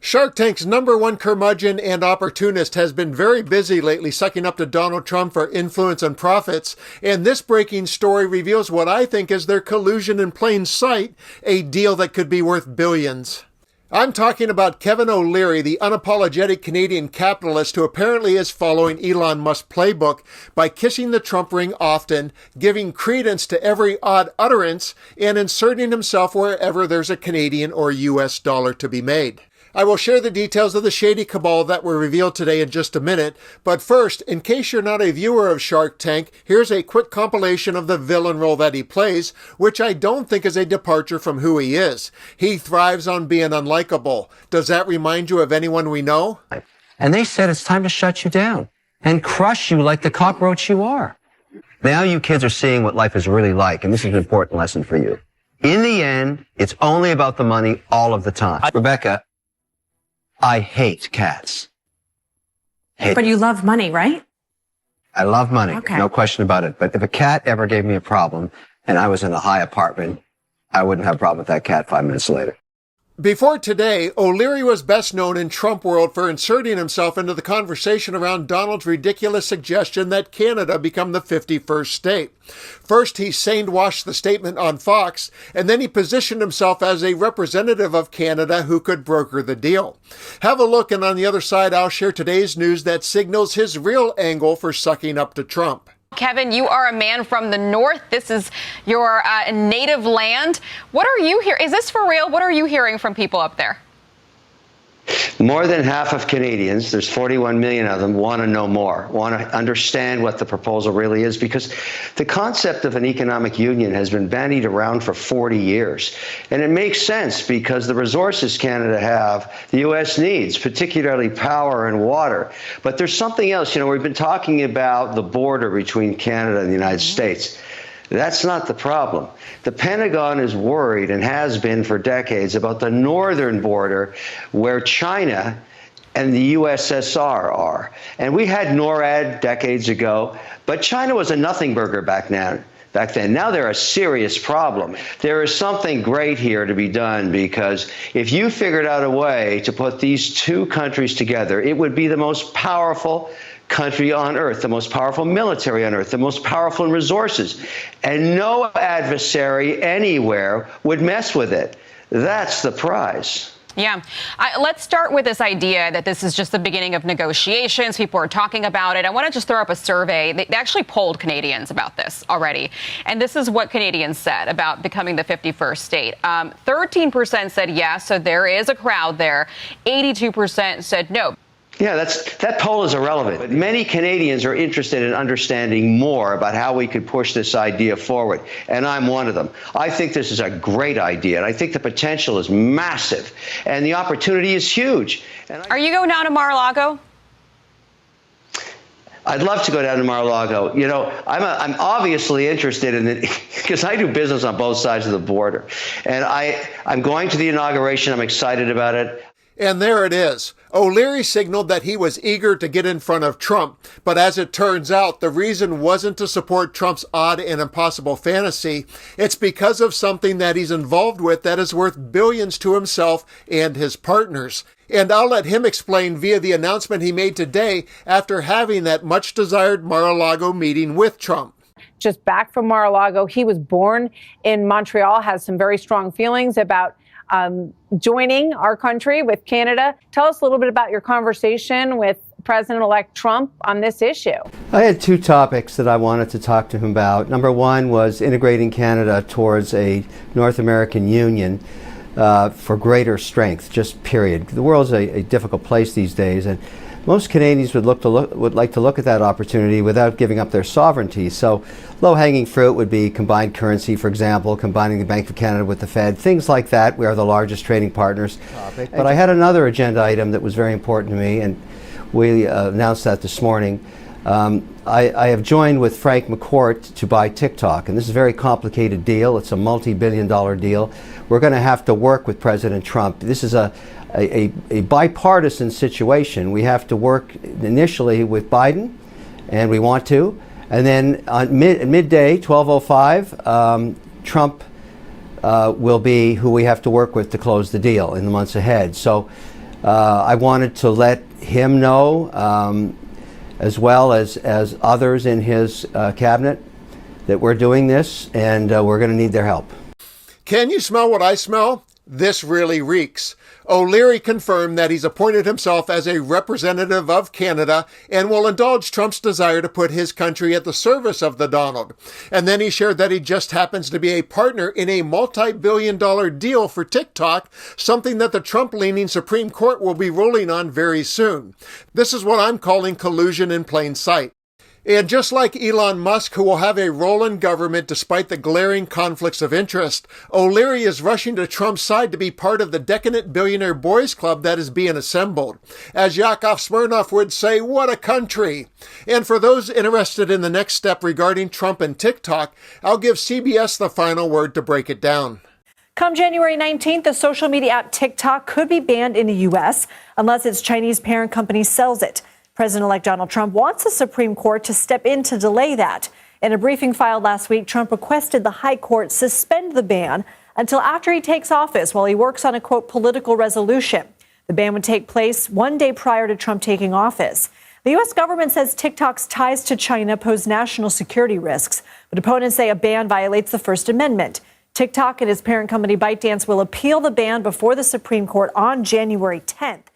Shark Tank's number one curmudgeon and opportunist has been very busy lately sucking up to Donald Trump for influence and profits, and this breaking story reveals what I think is their collusion in plain sight, a deal that could be worth billions. I'm talking about Kevin O'Leary, the unapologetic Canadian capitalist who apparently is following Elon Musk's playbook by kissing the Trump ring often, giving credence to every odd utterance, and inserting himself wherever there's a Canadian or US dollar to be made. I will share the details of the shady cabal that were revealed today in just a minute, but first, in case you're not a viewer of Shark Tank, here's a quick compilation of the villain role that he plays, which I don't think is a departure from who he is. He thrives on being unlikable. Does that remind you of anyone we know? And they said it's time to shut you down and crush you like the cockroach you are. Now you kids are seeing what life is really like, and this is an important lesson for you. In the end, it's only about the money all of the time. Rebecca, I hate cats. But you love money, right? I love money, okay. No question about it. But if a cat ever gave me a problem and I was in a high apartment, I wouldn't have a problem with that cat 5 minutes later. Before today, O'Leary was best known in Trump world for inserting himself into the conversation around Donald's ridiculous suggestion that Canada become the 51st state. First, he sane-washed the statement on Fox, and then he positioned himself as a representative of Canada who could broker the deal. Have a look, and on the other side, I'll share today's news that signals his real angle for sucking up to Trump. Kevin, you are a man from the north. This is your native land. What are you hearing? Is this for real? What are you hearing from people up there? More than half of Canadians, there's 41 million of them, want to know more, want to understand what the proposal really is, because the concept of an economic union has been bandied around for 40 years. And it makes sense because the resources Canada have, the U.S. needs, particularly power and water. But there's something else. You know, we've been talking about the border between Canada and the United States. That's not the problem. The Pentagon is worried and has been for decades about the northern border where China and the USSR are. And we had NORAD decades ago, but China was a nothing burger back then. Now they're a serious problem. There is something great here to be done, because if you figured out a way to put these two countries together, it would be the most powerful country on earth, the most powerful military on earth, the most powerful in resources, and no adversary anywhere would mess with it. That's the prize. Yeah. Let's start with this idea that this is just the beginning of negotiations. People are talking about it. I want to just throw up a survey. They actually polled Canadians about this already. And this is what Canadians said about becoming the 51st state. 13% said yes, so there is a crowd there. 82% said no. Yeah, that poll is irrelevant. But many Canadians are interested in understanding more about how we could push this idea forward, and I'm one of them. I think this is a great idea, and I think the potential is massive, and the opportunity is huge. Are you going down to Mar-a-Lago? I'd love to go down to Mar-a-Lago. You know, I'm obviously interested in it because I do business on both sides of the border, and I'm going to the inauguration. I'm excited about it. And there it is. O'Leary signaled that he was eager to get in front of Trump, but as it turns out, the reason wasn't to support Trump's odd and impossible fantasy. It's because of something that he's involved with that is worth billions to himself and his partners. And I'll let him explain via the announcement he made today after having that much-desired Mar-a-Lago meeting with Trump. Just back from Mar-a-Lago, he was born in Montreal, has some very strong feelings about joining our country with Canada. Tell us a little bit about your conversation with President-elect Trump on this issue. I had two topics that I wanted to talk to him about. Number one was integrating Canada towards a North American Union for greater strength, just period. The world's a difficult place these days, and most Canadians would like to look at that opportunity without giving up their sovereignty. So low-hanging fruit would be combined currency, for example, combining the Bank of Canada with the Fed, things like that. We are the largest trading partners. But I had another agenda item that was very important to me, and we announced that this morning. I have joined with Frank McCourt to buy TikTok, and this is a very complicated deal. It's a multi-billion-dollar deal. We're going to have to work with President Trump. This is a bipartisan situation. We have to work initially with Biden, and we want to, and then on midday, 12:05, Trump will be who we have to work with to close the deal in the months ahead. So I wanted to let him know, as well as others in his cabinet, that we're doing this, and we're going to need their help. Can you smell what I smell? This really reeks. O'Leary confirmed that he's appointed himself as a representative of Canada and will indulge Trump's desire to put his country at the service of the Donald. And then he shared that he just happens to be a partner in a multi-billion-dollar deal for TikTok, something that the Trump-leaning Supreme Court will be ruling on very soon. This is what I'm calling collusion in plain sight. And just like Elon Musk, who will have a role in government despite the glaring conflicts of interest, O'Leary is rushing to Trump's side to be part of the decadent billionaire boys club that is being assembled. As Yakov Smirnoff would say, what a country! And for those interested in the next step regarding Trump and TikTok, I'll give CBS the final word to break it down. Come January 19th, the social media app TikTok could be banned in the U.S. unless its Chinese parent company sells it. President-elect Donald Trump wants the Supreme Court to step in to delay that. In a briefing filed last week, Trump requested the High Court suspend the ban until after he takes office while he works on a, quote, political resolution. The ban would take place one day prior to Trump taking office. The U.S. government says TikTok's ties to China pose national security risks, but opponents say a ban violates the First Amendment. TikTok and its parent company ByteDance will appeal the ban before the Supreme Court on January 10th.